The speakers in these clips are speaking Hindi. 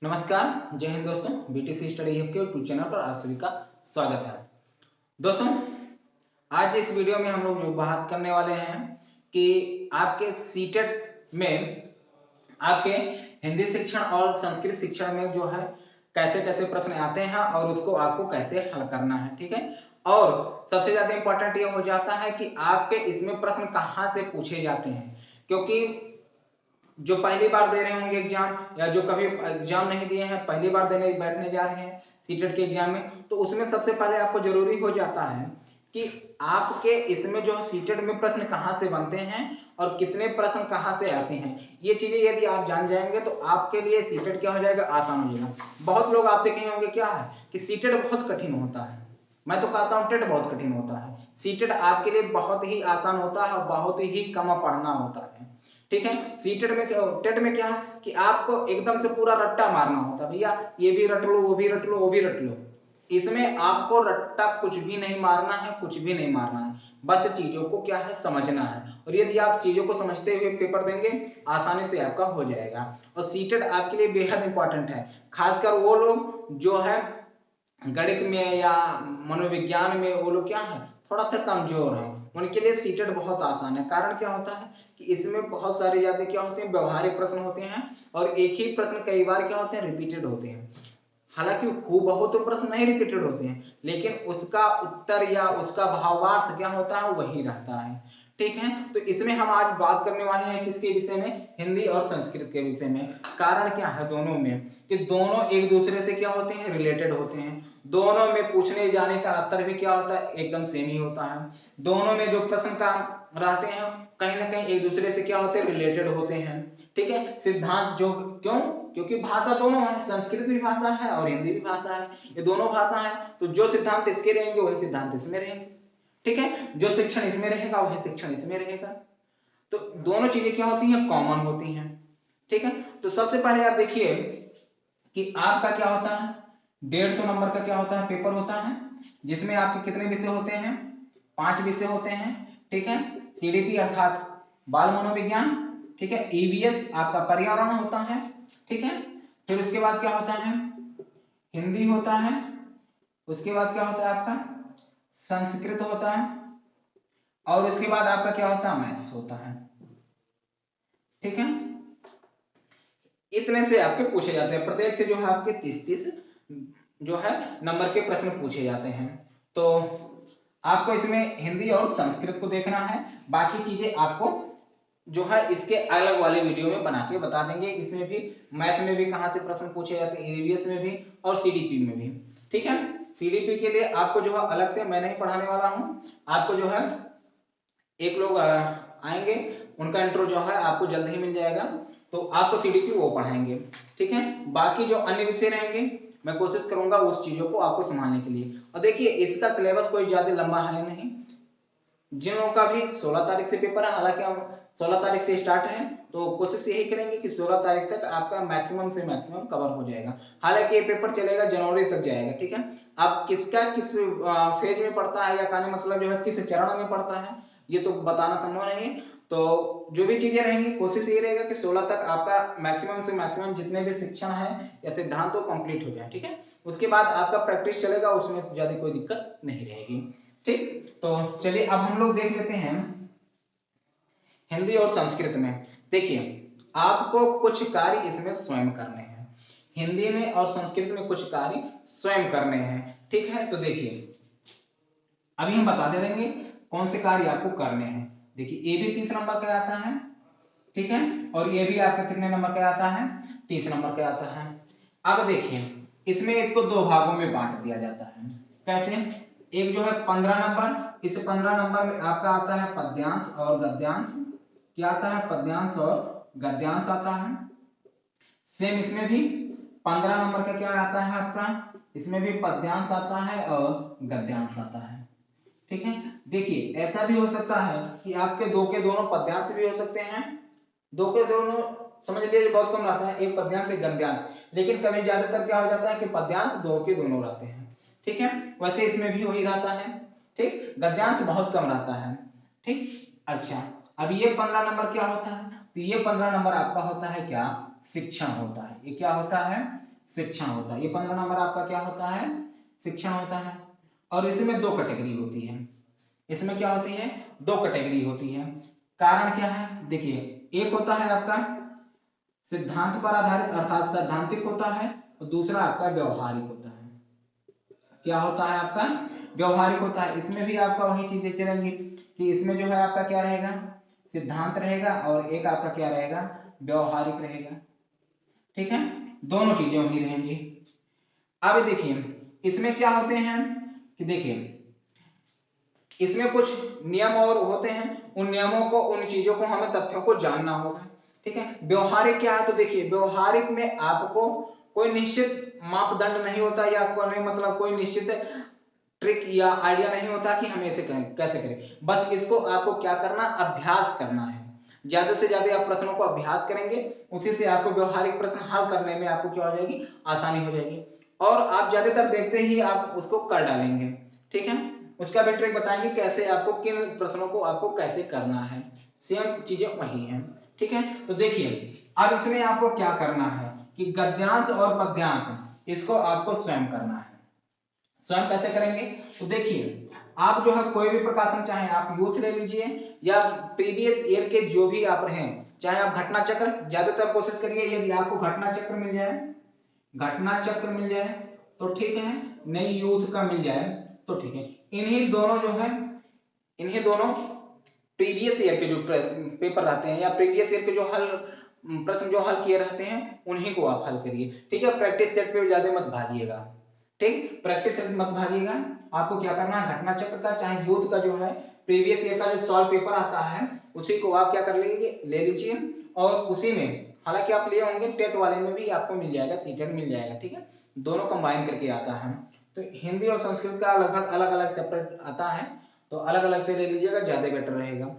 नमस्कार, जय हिंद दोस्तों। बीटीसी स्टडी हब के यूट्यूब चैनल पर आप सभी का स्वागत है। दोस्तों, आज इस वीडियो में हम लोग जो बात करने वाले हैं कि आपके सीटेट में आपके हिंदी शिक्षण और संस्कृत शिक्षण में जो है कैसे कैसे प्रश्न आते हैं और उसको आपको कैसे हल करना है, ठीक है। और सबसे ज्यादा इंपॉर्टेंट ये हो जाता है कि आपके इसमें प्रश्न कहाँ से पूछे जाते हैं, क्योंकि जो पहली बार दे रहे होंगे एग्जाम या जो कभी एग्जाम नहीं दिए हैं, पहली बार देने बैठने जा रहे हैं सीटेट के एग्जाम में, तो उसमें सबसे पहले आपको जरूरी हो जाता है कि आपके इसमें जो सीटेट में प्रश्न कहाँ से बनते हैं और कितने प्रश्न कहाँ से आते हैं। ये चीजें यदि आप जान जाएंगे तो आपके लिए सीटेट क्या हो जाएगा, आसान हो जाएगा। बहुत लोग आपसे कहे होंगे क्या है कि सीटेट बहुत कठिन होता है। मैं तो कहता हूँ टेट बहुत कठिन होता है। सीटेट आपके लिए बहुत ही आसान होता है और बहुत ही कम पढ़ना होता है, ठीक है। सीटेट में टेट में क्या है कि आपको एकदम से पूरा रट्टा मारना होता है, भैया ये भी रट लो, वो भी रट लो, वो भी रट लो। इसमें आपको रट्टा कुछ भी नहीं मारना है, कुछ भी नहीं मारना है, बस चीजों को क्या है समझना है। और यदि आप चीजों को समझते हुए पेपर देंगे आसानी से आपका हो जाएगा। और सीटेट आपके लिए बेहद इंपॉर्टेंट है, खासकर वो लोग जो है गणित में या मनोविज्ञान में वो लोग क्या है थोड़ा सा कमजोर है, उनके लिए सीटेट बहुत आसान है। कारण क्या होता है कि इसमें बहुत सारे ज्यादा क्या होते हैं, व्यवहारिक प्रश्न होते हैं और एक ही प्रश्न कई बार क्या होते हैं, रिपीटेड होते हैं। हालांकि हूबहू तो प्रश्न नहीं रिपीटेड होते हैं, लेकिन उसका उत्तर या उसका भावार्थ क्या होता है वही रहता है, ठीक है। तो इसमें हम आज बात करने वाले हैं किसके विषय में, हिंदी और संस्कृत के विषय में। कारण क्या है दोनों में कि दोनों एक दूसरे से क्या होते हैं, रिलेटेड होते हैं। दोनों में पूछने जाने का स्तर भी क्या होता है, एकदम सेम ही होता है। दोनों में जो प्रश्न का रहते हैं कहीं ना कहीं एक दूसरे से क्या होते हैं, रिलेटेड होते हैं, ठीक है। सिद्धांत जो क्यों, क्योंकि भाषा दोनों है, संस्कृत भी भाषा है और हिंदी भी भाषा है, ये दोनों भाषा है। तो जो सिद्धांत इसके रहेंगे वही सिद्धांत इसमें रहेंगे, ठीक है। जो शिक्षण इसमें रहेगा वही शिक्षण इसमें रहेगा। तो दोनों चीजें क्या होती हैं, कॉमन होती हैं, ठीक है। तो सबसे पहले आप देखिए कि आपका क्या होता है, 150 नंबर का क्या होता है, पेपर होता है, जिसमें आपके कितने विषय होते हैं, 5 विषय होते हैं, ठीक है। सीडीपी अर्थात बाल मनोविज्ञान, ठीक है। ईवीएस आपका पर्यावरण होता है, ठीक है। फिर उसके बाद क्या होता है, हिंदी होता है। उसके बाद क्या होता है आपका, संस्कृत होता है। और उसके बाद आपका क्या होता है, मैथ्स होता है, ठीक है। इतने से आपके पूछे जाते हैं, प्रत्येक से जो है आपके 30-30 जो है नंबर के प्रश्न पूछे जाते हैं। तो आपको इसमें हिंदी और संस्कृत को देखना है, बाकी चीजें आपको जो है इसके अलग वाले वीडियो में बना के बता देंगे। इसमें भी मैथ में भी कहां से प्रश्न पूछे जाते हैं, ईवीएस में भी और सीडीपी में भी, ठीक है। सीडीपी के लिए आपको जो है अलग से मैं नहीं पढ़ाने वाला हूं, आपको जो है एक लोग आएंगे, उनका इंट्रो जो है आपको जल्द ही मिल जाएगा, तो आपको सीडीपी वो पढ़ाएंगे, ठीक है। बाकी जो अन्य विषय रहेंगे मैं कोशिश करूंगा उस चीजों को आपको संभालने के लिए। और देखिए इसका सिलेबस कोई ज्यादा लंबा है नहीं, जिन लोगों का भी 16 तारीख से पेपर है, हालांकि हम 16 तारीख से स्टार्ट है, तो कोशिश यही करेंगे कि 16 तारीख तक आपका मैक्सिमम से मैक्सिमम कवर हो जाएगा। हालांकि ये पेपर चलेगा जनवरी तक जाएगा, ठीक है। अब किसका किस फेज में पड़ता है या कहने मतलब जो है किस चरण में पड़ता है ये तो बताना संभव नहीं है। तो जो भी चीजें रहेंगी कोशिश ये रहेगा कि 16 तक आपका मैक्सिमम से मैक्सिमम जितने भी शिक्षण है या सिद्धांत तो कंप्लीट हो जाए, ठीक है। उसके बाद आपका प्रैक्टिस चलेगा, उसमें ज्यादा कोई दिक्कत नहीं रहेगी, ठीक। तो चलिए अब हम लोग देख लेते हैं हिंदी और संस्कृत में। देखिए आपको कुछ कार्य इसमें स्वयं करने हैं, हिंदी में और संस्कृत में कुछ कार्य स्वयं करने हैं, ठीक है। तो देखिए अभी हम बता दे देंगे कौन से कार्य आपको करने हैं। देखिए ये भी 30 नंबर का आता है, ठीक है। और ये भी आपका कितने नंबर का आता है, 30 नंबर का आता है। अब देखिए इसमें इसको दो भागों में बांट दिया जाता है। कैसे, एक जो है 15 नंबर, इस 15 नंबर में आपका आता है पद्यांश और गद्यांश। क्या आता है, पद्यांश और गद्यांश आता है। सेम इसमें भी 15 नंबर का क्या आता है आपका, इसमें भी पद्यांश आता है और गद्यांश आता है, ठीक है। देखिए ऐसा भी हो सकता है कि आपके दो के दोनों पद्यांश भी हो सकते हैं, दो के दोनों समझ लीजिए बहुत कम रहता है, एक पद्यांश एक गद्यांश, लेकिन कभी ज्यादातर क्या हो जाता है कि पद्यांश दो के दोनों रहते हैं, ठीक है। वैसे इसमें भी वही रहता है, ठीक। गद्यांश बहुत कम रहता है, ठीक। अच्छा अब ये 15 नंबर क्या होता है, तो ये 15 नंबर आपका होता है क्या, शिक्षण होता है। ये क्या होता है, शिक्षण होता है। ये 15 नंबर आपका क्या होता है, शिक्षण होता है। और इसमें दो कैटेगरी होती है, इसमें क्या होती है, दो कैटेगरी होती है। कारण क्या है, देखिए एक होता है आपका सिद्धांत पर आधारित अर्थात सैद्धांतिक होता है, और दूसरा आपका व्यवहारिक होता है। क्या होता है आपका, व्यवहारिक होता है। इसमें भी आपका वही चीजें चलेंगी कि इसमें जो है आपका क्या रहेगा, सिद्धांत रहेगा, और एक आपका क्या रहेगा, व्यवहारिक रहेगा। ठीक है, दोनों चीजें वही रहेंगी। अब देखिए इसमें क्या होते हैं कि देखिए इसमें कुछ नियम और होते हैं, उन नियमों को, उन चीजों को, हमें तथ्यों को जानना होगा। ठीक है, व्यवहारिक क्या है, तो देखिए व्यवहारिक में आपको कोई निश्चित मापदंड नहीं होता, या कोई मतलब कोई निश्चित ट्रिक या आइडिया नहीं होता कि हमें इसे कैसे करें। बस इसको आपको क्या करना, अभ्यास करना है। ज्यादा से ज्यादा आप प्रश्नों को अभ्यास करेंगे, उसी से आपको व्यवहारिक प्रश्न हल करने में आपको क्या हो जाएगी, आसानी हो जाएगी। और आप ज्यादातर देखते ही आप उसको कर डालेंगे। ठीक है, उसका भी ट्रिक बताएंगे कैसे आपको, किन प्रश्नों को आपको कैसे करना है, सेम चीजें वही हैं। ठीक है, तो देखिए अब इसमें आपको क्या करना है कि गद्यांश और पद्यांश इसको आपको स्वयं करना है। स्वयं कैसे करेंगे, तो देखिए आप जो है कोई भी प्रकाशन, चाहे आप यूथ ले लीजिए या प्रीवियस ईयर के जो भी आप रहे, चाहे आप घटना चक्र, ज्यादातर कोशिश करिए यदि आपको घटना चक्र मिल जाए, घटना चक्र मिल जाए तो ठीक है, नई यूथ का मिल जाए तो ठीक है। इन्हीं दोनों जो है, इन्हीं दोनों प्रीवियस ईयर के जो पेपर रहते हैं या प्रीवियस ईयर के जो हल प्रश्न जो हल किए रहते हैं उन्हीं को आप हल करिए। ठीक है, प्रैक्टिस सेट पे ज्यादा मत भागिएगा। ठीक, प्रैक्टिस सेट मत भागिएगा। आपको क्या करना है, घटना चक्र का चाहे यूथ का जो है प्रीवियस ईयर का जो सॉल्व पेपर आता है उसी को आप क्या कर लीजिए, ले लीजिए, और उसी में हालांकि आप लिए होंगे टेट वाले में भी आपको मिल जाएगा, सीटेट मिल जाएगा। ठीक है, दोनों कंबाइन करके आता है। तो हिंदी और संस्कृत का लगभग अलग अलग सेपरेट आता है, तो अलग अलग से ले लीजिएगा, ज्यादा बेटर रहेगा।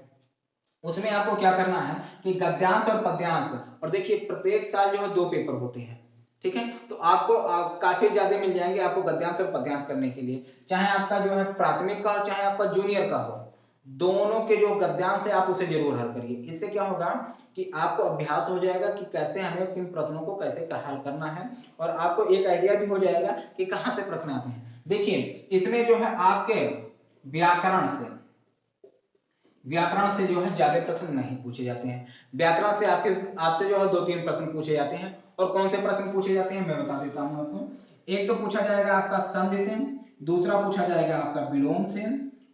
उसमें आपको क्या करना है कि गद्यांश और पद्यांश, और देखिए प्रत्येक साल जो है 2 पेपर होते हैं। ठीक है, तो आपको काफी ज्यादा मिल जाएंगे आपको गद्यांश और पद्यांश करने के लिए, चाहे आपका जो है प्राथमिक का हो चाहे आपका जूनियर का हो, दोनों के जो गद्यांश है आप उसे जरूर हल करिए। इससे क्या होगा कि आपको अभ्यास हो जाएगा कि कैसे हमें किन प्रश्नों को कैसे हल करना है, और आपको एक आइडिया भी हो जाएगा कि कहां से प्रश्न आते हैं। देखिए इसमें जो है आपके व्याकरण से, व्याकरण से जो है ज्यादा प्रश्न नहीं पूछे जाते हैं। व्याकरण से आपसे जो है 2-3 प्रश्न पूछे जाते हैं। और कौन से प्रश्न पूछे जाते हैं मैं बता देता हूं आपको। एक तो पूछा जाएगा आपका संधि से, दूसरा पूछा जाएगा आपका विलोम से,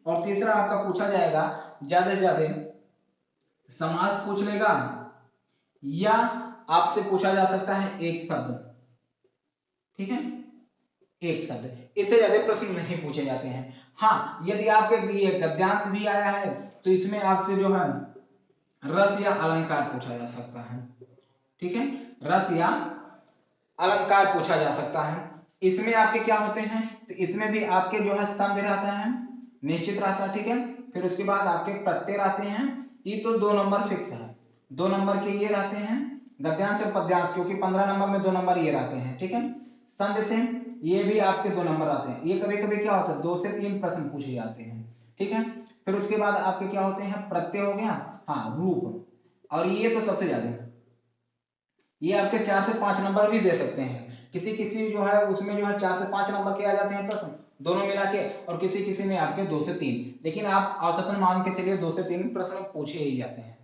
और तीसरा आपका पूछा जाएगा ज्यादा से ज्यादा समास पूछ लेगा, या आपसे पूछा जा सकता है एक शब्द। ठीक है, एक शब्द, इससे ज्यादा प्रश्न नहीं पूछे जाते हैं। हाँ, यदि आपके ये गद्यांश भी आया है तो इसमें आपसे जो है रस या अलंकार पूछा जा सकता है। ठीक है, रस या अलंकार पूछा जा सकता है। इसमें आपके क्या होते हैं, तो इसमें भी आपके जो है संधि रहता है, निश्चित रहता है। ठीक है, फिर उसके बाद आपके प्रत्यय रहते हैं, ये तो 2 नंबर फिक्स है, 2 नंबर के ये रहते हैं गद्यांश और पद्यांश, क्योंकि 15 नंबर में 2 नंबर ये रहते हैं। ठीक है, संधि से ये भी आपके 2 नंबर आते हैं। ये कभी कभी क्या होता है 2 से 3 प्रश्न पूछे जाते हैं। ठीक है, फिर उसके बाद आपके क्या होते हैं, प्रत्यय हो गया, हाँ रूप, और ये तो सबसे ज्यादा, ये आपके 4 से 5 नंबर भी दे सकते हैं। किसी किसी जो है उसमें जो है 4 से 5 नंबर के आ जाते हैं प्रश्न दोनों मिला के, और किसी किसी में आपके 2 से 3, लेकिन आप औसतन मान के चलिए 2 से 3 प्रश्न पूछे ही जाते हैं।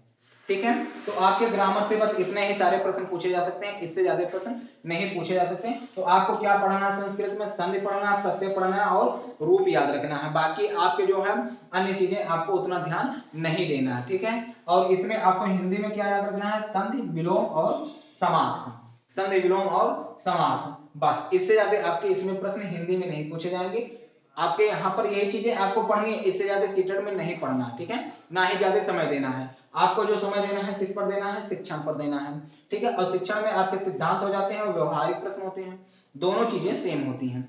ठीक है, तो आपके ग्रामर से बस इतने ही सारे प्रश्न पूछे जा सकते हैं, इससे ज्यादा प्रश्न नहीं पूछे जा सकते। तो आपको क्या पढ़ना है संस्कृत में, संधि पढ़ना है, प्रत्यय पढ़ना है, और रूप याद रखना है। बाकी आपके जो है अन्य चीजें आपको उतना ध्यान नहीं देना है। ठीक है, और इसमें आपको हिंदी में क्या याद रखना है, संधि विलोम और समास, संधि विलोम और समास, बस। इससे ज्यादा आपके इसमें प्रश्न हिंदी में नहीं पूछे जाएंगे। आपके यहाँ पर यही चीजें आपको पढ़नी है, इससे ज्यादा सीटेट में नहीं पढ़ना है। ठीक है, ना ही ज्यादा समय देना है। आपको जो समय देना है किस पर देना है, शिक्षण पर देना है। ठीक है, और शिक्षण में आपके सिद्धांत हो जाते हैं और व्यवहारिक प्रश्न होते हैं, दोनों चीजें सेम होती हैं।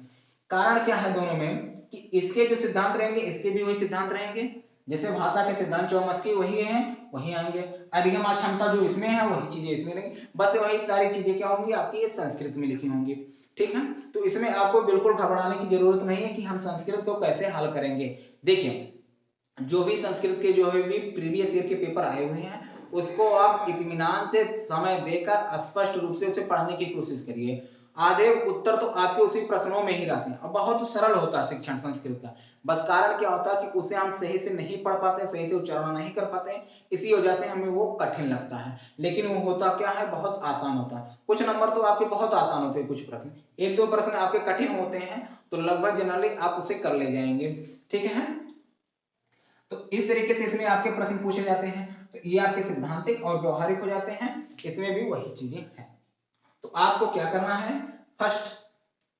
कारण क्या है दोनों में कि इसके जो सिद्धांत रहेंगे इसके भी वही सिद्धांत रहेंगे, जैसे भाषा के सिद्धांत चौमस्की वही हैं वही आएंगे, अधिगम क्षमता जो इसमें है वही चीजें इसमें रहेंगी, बस वही सारी चीजें क्या होंगी आपकी ये संस्कृत में लिखी होंगी। ठीक है, तो इसमें आपको बिल्कुल घबराने की जरूरत नहीं है कि हम संस्कृत को कैसे हल करेंगे। देखिए जो भी संस्कृत के जो है भी प्रीवियस ईयर के पेपर आए हुए हैं उसको आप इत्मीनान से समय देकर स्पष्ट रूप से उसे पढ़ने की कोशिश करिए। आधे उत्तर तो आपके उसी प्रश्नों में ही रहते हैं। और बहुत सरल होता है शिक्षण संस्कृत का, बस कारण क्या होता है कि उसे हम सही से नहीं पढ़ पाते, सही से उच्चारण नहीं कर पाते, इसी वजह से हमें वो कठिन लगता है। लेकिन वो होता क्या है, बहुत आसान होता है। कुछ नंबर तो आपके बहुत आसान होते हैं, कुछ प्रश्न, एक दो प्रश्न आपके कठिन होते हैं, तो लगभग जनरली आप उसे कर ले जाएंगे। ठीक है, तो इस तरीके से इसमें आपके प्रश्न पूछे जाते हैं। तो ये आपके सिद्धांतिक और व्यवहारिक हो जाते हैं, इसमें भी वही चीजें हैं। तो आपको क्या करना है, फर्स्ट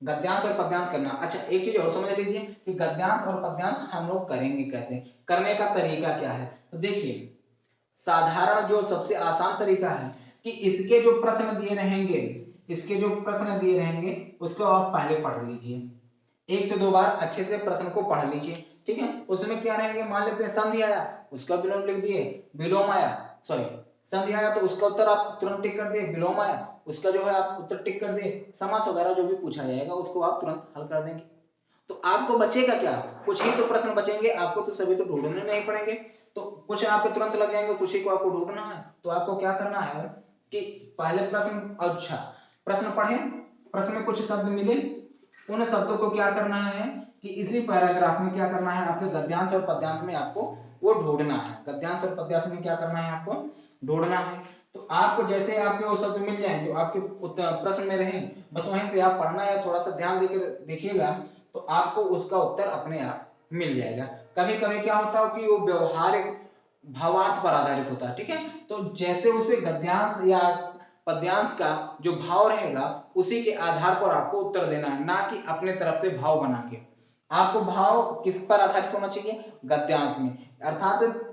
गद्यांश और पद्यांश करना। अच्छा, एक चीज और समझ लीजिए कि गद्यांश और पद्यांश हम लोग करेंगे कैसे, करने का तरीका क्या है। तो देखिए, साधारण जो सबसे आसान तरीका है कि इसके जो प्रश्न दिए रहेंगे, इसके जो प्रश्न दिए रहेंगे उसको आप पहले पढ़ लीजिए, एक से दो बार अच्छे से प्रश्न को पढ़ लीजिए। ठीक है, उसमें क्या रहेंगे, मान लेते हैं संधि आया, उसका विलोम लिख दिए, विलोम आया, सॉरी संधि आया तो उसका उत्तर आप तुरंत टिक कर दिए, विलोम आया उसका जो है आप उत्तर टिक कर दिए, समास वगैरह जो भी पूछा जाएगा उसको आप तुरंत हल कर देंगे। तो आपको बचेगा क्या, कुछ ही तो प्रश्न बचेंगे, आपको तो सभी तो ढूंढने नहीं पड़ेंगे, तो कुछ आपके तुरंत लग जाएंगे, कुछ ही को आपको ढूंढना है। तो आपको क्या करना है कि पहले प्रश्न, अच्छा प्रश्न पढ़े, प्रश्न में कुछ शब्द मिले, उन शब्दों को क्या करना है कि इसी पैराग्राफ में क्या करना है, आपके गद्यांश और पद्यांश में आपको वो ढूंढना है, गद्यांश और पद्यांश में क्या करना है, आपको ढूंढना है। तो आपको जैसे आपके वो शब्द मिल जाए जो आपके प्रश्न में रहे, बस वहीं से आप पढ़ना है, थोड़ा सा ध्यान देकर देखिएगा तो आपको उसका उत्तर अपने आप मिल जाएगा। कभी कभी क्या होता है कि वो व्यवहारिक भावार्थ पर आधारित होता है। ठीक है, तो जैसे उसे गद्यांश या पद्यांश का जो भाव रहेगा उसी के आधार पर आपको उत्तर देना है, ना कि अपने तरफ से भाव बना के। आपको भाव किस पर आधारित होना चाहिए, गद्यांश में, अर्थात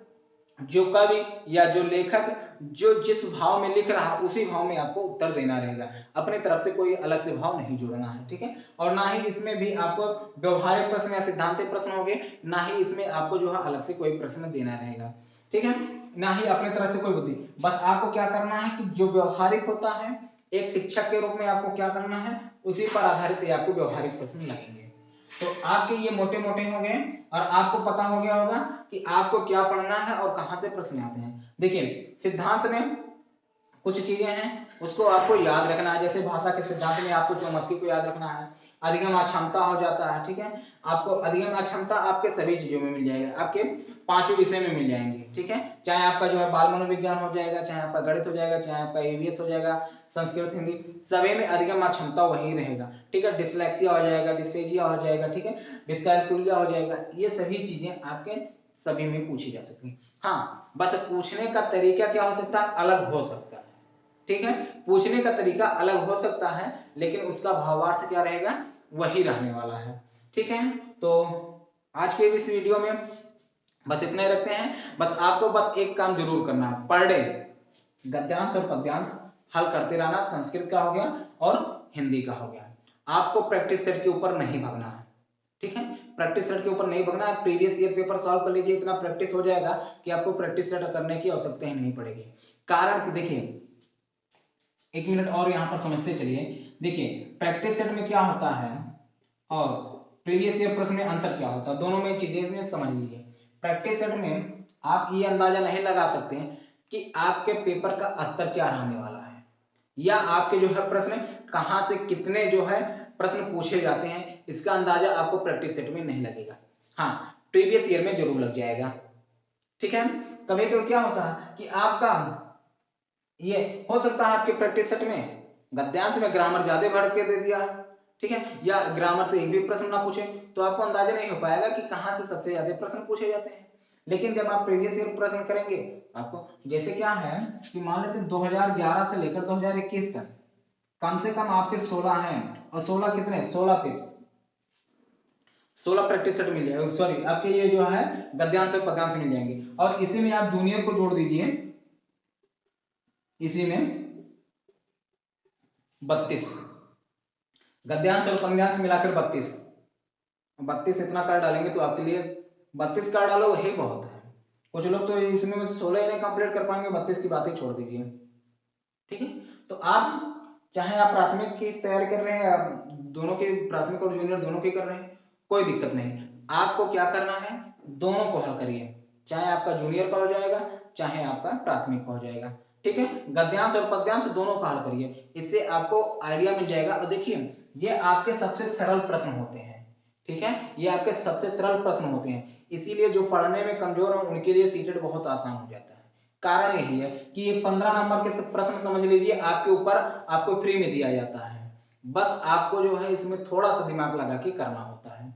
जो कवि या जो लेखक जो जिस भाव में लिख रहा उसी भाव में आपको उत्तर देना रहेगा, अपने तरफ से कोई अलग से भाव नहीं जोड़ना है। ठीक है, और ना ही इसमें भी आपको व्यवहारिक प्रश्न या सिद्धांतिक प्रश्न होंगे, ना ही इसमें आपको जो है अलग से कोई प्रश्न देना रहेगा। ठीक है, ना ही अपने तरफ से कोई बुद्धि, बस आपको क्या करना है कि जो व्यवहारिक होता है, एक शिक्षक के रूप में आपको क्या करना है, उसी पर आधारित आपको व्यवहारिक प्रश्न लगेंगे। तो आपके ये मोटे मोटे हो गए और आपको पता हो गया होगा कि आपको क्या पढ़ना है और कहां से प्रश्न आते हैं। देखिए, सिद्धांत में कुछ चीजें हैं उसको आपको याद रखना है, जैसे भाषा के सिद्धांत में आपको चौमस्की को याद रखना है, अधिगम अक्षमता हो जाता है। ठीक है, आपको अधिगम अक्षमता आपके सभी चीजों में मिल जाएगा, आपके पांचों विषय में मिल जाएंगे। ठीक है, चाहे आपका जो है बाल मनोविज्ञान हो जाएगा, चाहे आपका गणित हो जाएगा, चाहे आपका ईवीएस हो जाएगा, संस्कृत हिंदी, सभी में अधिगम अक्षमता वही रहेगा। ठीक है, डिसलेक्सिया हो जाएगा, डिस्फेजिया हो जाएगा, ठीक है, डिस्कैलकुलिया हो जाएगा, ये सभी चीजें आपके सभी में पूछी जा सकती है। हाँ, बस पूछने का तरीका क्या हो सकता है, अलग हो सकता है। ठीक है, पूछने का तरीका अलग हो सकता है लेकिन उसका भावार्थ क्या रहेगा, वही रहने वाला है। ठीक है, तो आज के इस वीडियो में बस इतना ही रखते हैं। बस आपको बस एक काम जरूर करना है, पर डे गद्यांश और पद्यांश हल करते रहना, संस्कृत का हो गया और हिंदी का हो गया। आपको प्रैक्टिस सेट के ऊपर नहीं भागना है। ठीक है, प्रैक्टिस सेट के ऊपर नहीं भागना है, प्रीवियस ईयर पेपर सॉल्व कर लीजिए, इतना प्रैक्टिस हो जाएगा कि आपको प्रैक्टिस सेट करने की आवश्यकता ही नहीं पड़ेगी। कारण कि देखिए, एक मिनट और यहां पर समझते चलिए। देखिए, प्रैक्टिस सेट में क्या होता है और प्रीवियस ईयर प्रश्न में अंतर क्या होता है, दोनों में चीजें में समझ लीजिए। प्रैक्टिस सेट में आप ये अंदाजा नहीं लगा सकते कि आपके पेपर का स्तर क्या रहने वाला है, या आपके जो है प्रश्न कहां से कितने जो है प्रश्न पूछे जाते हैं, इसका अंदाजा आपको प्रैक्टिस सेट में नहीं लगेगा। हाँ, प्रीवियस ईयर में जरूर लग जाएगा। ठीक है, कभी कभी क्या होता है कि आपका ये हो सकता है आपके प्रैक्टिस सेट में गद्यांश में ग्रामर ज्यादा भर के दे दिया, ठीक है, या ग्रामर से एक भी प्रश्न ना पूछे, तो आपको अंदाजा नहीं हो पाएगा कि कहां से सबसे ज्यादा प्रश्न पूछे जाते हैं। लेकिन जब आप प्रीवियस ईयर प्रश्न करेंगे, आपको जैसे क्या है कि मान लेते 2011 से लेकर 2021 तक कम से कम आपके 16 हैं, और 16 कितने, 16 पे 16 प्रैक्टिस सेट मिल जाएगा, सॉरी आपके ये जो है गद्यांश और पद्यांश मिल जाएंगे। और इसी में आप जूनियर को जोड़ दीजिए, इसी में 32 गद्यांश और पद्यांश मिलाकर 32 इतना कर डालेंगे तो आपके लिए 32 कर डालो वही बहुत है। कुछ लोग तो इसमें 16 ही नहीं कंप्लीट कर पाएंगे, 32 की बात ही छोड़ दीजिए। ठीक है, तो आप चाहे आप प्राथमिक की तैयारी कर रहे हैं, दोनों की प्राथमिक और जूनियर दोनों की कर रहे हैं, कोई दिक्कत नहीं। आपको क्या करना है, दोनों को हल करिए, चाहे आपका जूनियर का हो जाएगा चाहे आपका प्राथमिक का हो जाएगा। ठीक है, गद्यांश और पद्यांश दोनों का हल करिए, इससे आपको आइडिया मिल जाएगा। और देखिए ये आपके सबसे सरल प्रश्न होते हैं, ठीक है, ये आपके सबसे सरल प्रश्न होते हैं, इसीलिए जो पढ़ने में कमजोर हैं उनके लिए सीटेट बहुत आसान हो जाता है। कारण यही है कि ये 15 नंबर के प्रश्न समझ लीजिए आपके ऊपर आपको फ्री में दिया जाता है, बस आपको जो है इसमें थोड़ा सा दिमाग लगा के करना होता है,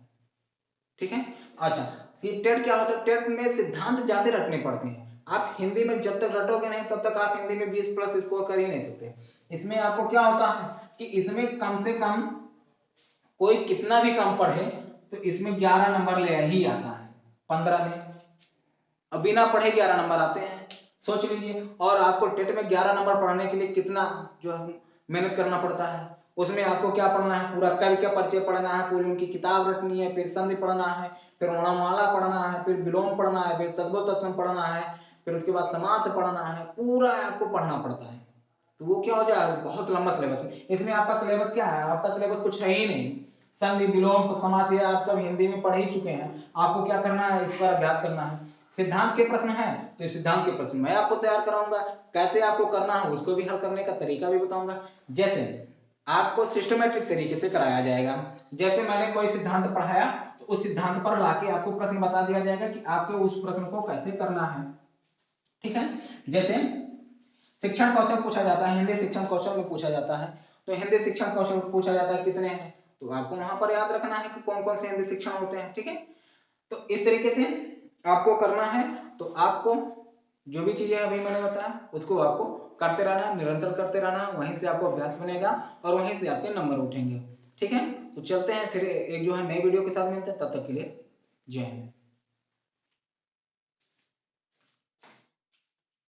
ठीक है। अच्छा, टेट क्या होता है, टेट में सिद्धांत ज्यादा रटने पड़ते हैं। आप हिंदी में जब तक रटोगे नहीं तब तक आप हिंदी में 20 प्लस स्कोर कर ही नहीं सकते। इसमें आपको क्या होता है कि इसमें कम से कम कोई कितना भी कम पढ़े तो इसमें 11 नंबर ले ही आता है 15 में, अब बिना पढ़े 11 नंबर आते हैं, सोच लीजिए। और आपको टेट में 11 नंबर पढ़ने के लिए कितना जो है मेहनत करना पड़ता है। उसमें आपको क्या पढ़ना है, पूरा कवि का परिचय पढ़ना है, पूरी उनकी किताब रटनी है, फिर संधि पढ़ना है, फिर वर्णमाला पढ़ना है, फिर विलोम पढ़ना है, फिर तद्भव तत्सम पढ़ना है, फिर उसके बाद समास पढ़ना है, पूरा आपको पढ़ना पड़ता है। तो वो क्या हो जाएगा, बहुत लंबा सिलेबस है। इसमें आपका सिलेबस क्या है, आपका सिलेबस कुछ है ही नहीं, संधि विलोम समास ये आप सब हिंदी में पढ़ ही चुके हैं, आपको क्या करना है, इस पर अभ्यास करना है। सिद्धांत के प्रश्न है तो सिद्धांत के प्रश्न मैं आपको तैयार कराऊंगा, कैसे आपको करना है उसको भी हल करने का तरीका भी बताऊंगा। जैसे आपको सिस्टमेटिक तरीके से कराया जाएगा, जैसे मैंने कोई सिद्धांत पढ़ाया तो उस सिद्धांत पर लाके आपको प्रश्न बता दिया जाएगा कि आपको उस प्रश्न को कैसे करना है, ठीक है। जैसे शिक्षण कौशल पूछा जाता है, हिंदी शिक्षण कौशल में पूछा जाता है, तो हिंदी शिक्षण कौशल पूछा जाता है कितने हैं, तो आपको वहां पर याद रखना है कि कौन कौन से हिंदी शिक्षण होते हैं, ठीक है। तो इस तरीके से आपको करना है। तो आपको जो भी चीजें अभी मैंने बताया उसको आपको करते रहना है, निरंतर करते रहना है, वहीं से आपको अभ्यास बनेगा और वहीं से आपके नंबर उठेंगे, ठीक है। तो चलते हैं फिर एक जो है नई वीडियो के साथ मिलते हैं, तब तक के लिए जय हिंद।